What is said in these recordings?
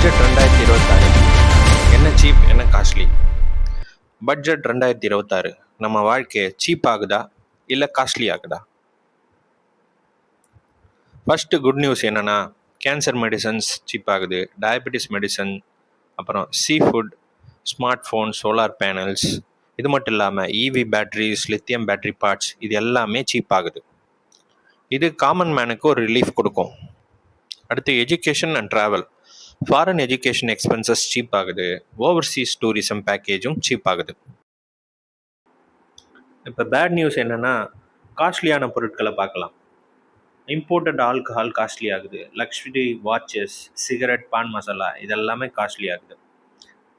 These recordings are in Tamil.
பட்ஜெட் 2026 என்ன சீப் என்ன காஸ்ட்லி? பட்ஜெட் 2026 நம்ம வாழ்க்கையை சீப் ஆகுதா இல்லை காஸ்ட்லி ஆகுதா? ஃபர்ஸ்ட் குட் நியூஸ் என்னன்னா, கேன்சர் மெடிசன்ஸ் சீப் ஆகுது, டயபெட்டிஸ் மெடிசன், அப்புறம் seafood, smartphone, solar panels, இது மட்டும் இல்லாமல் EV batteries, lithium battery parts, இது எல்லாமே சீப் ஆகுது. இது காமன் மேனுக்கு ஒரு ரிலீஃப் கொடுக்கும். அடுத்து education and travel. Foreign education expenses cheap ஆகுது, ஓவர்சீஸ் டூரிசம் பேக்கேஜும் சீப் ஆகுது. இப்போ பேட் நியூஸ் என்னென்னா, காஸ்ட்லியான பொருட்களை பார்க்கலாம். இம்போர்ட்டட் ஆல்கஹால் காஸ்ட்லி ஆகுது, luxury watches, cigarette, pan masala இதெல்லாமே காஸ்ட்லி ஆகுது.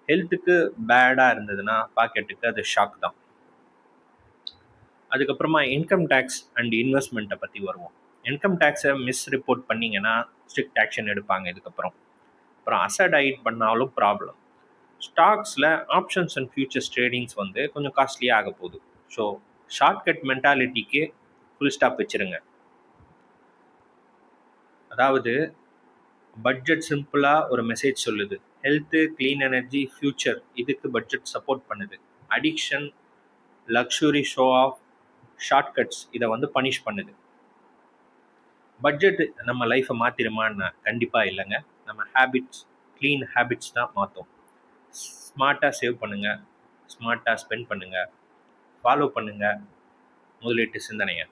ஹெல்த்துக்கு பேடாக இருந்ததுன்னா பாக்கெட்டுக்கு அது ஷாக் தான். அதுக்கப்புறமா இன்கம் டேக்ஸ் அண்ட் இன்வெஸ்ட்மெண்ட்டை பற்றி வருவோம். இன்கம் டேக்ஸை மிஸ் ரிப்போர்ட் பண்ணிங்கன்னா ஸ்ட்ரிக்ட் ஆக்ஷன் எடுப்பாங்க. இதுக்கப்புறம் அசட் ஐட் பண்ணாலும் ப்ராப்ளம். ஸ்டாக்ஸில் ஆப்ஷன்ஸ் அண்ட் ஃபியூச்சர்ஸ் ட்ரேடிங்ஸ் கொஞ்சம் காஸ்ட்லியாக ஆக போகுது. ஸோ ஷார்ட்கட் மென்டாலிட்டிக்கு ஃபுல் ஸ்டாப் வச்சுருங்க. அதாவது பட்ஜெட் சிம்பிளாக ஒரு மெசேஜ் சொல்லுது. ஹெல்த்து, க்ளீன் எனர்ஜி, ஃப்யூச்சர் இதுக்கு பட்ஜெட் சப்போர்ட் பண்ணுது. Addiction, luxury, show off, shortcuts இதை பனிஷ் பண்ணுது. பட்ஜெட் நம்ம லைஃப்பை மாற்றிடுமான்னு கண்டிப்பாக இல்லைங்க. நம்ம ஹேபிட்ஸ், க்ளீன் ஹேபிட்ஸ் தான் மாற்றும். ஸ்மார்ட்டாக சேவ் பண்ணுங்கள், ஸ்மார்ட்டாக ஸ்பெண்ட் பண்ணுங்கள், ஃபாலோ பண்ணுங்கள் முதலீட்டு சிந்தனையை.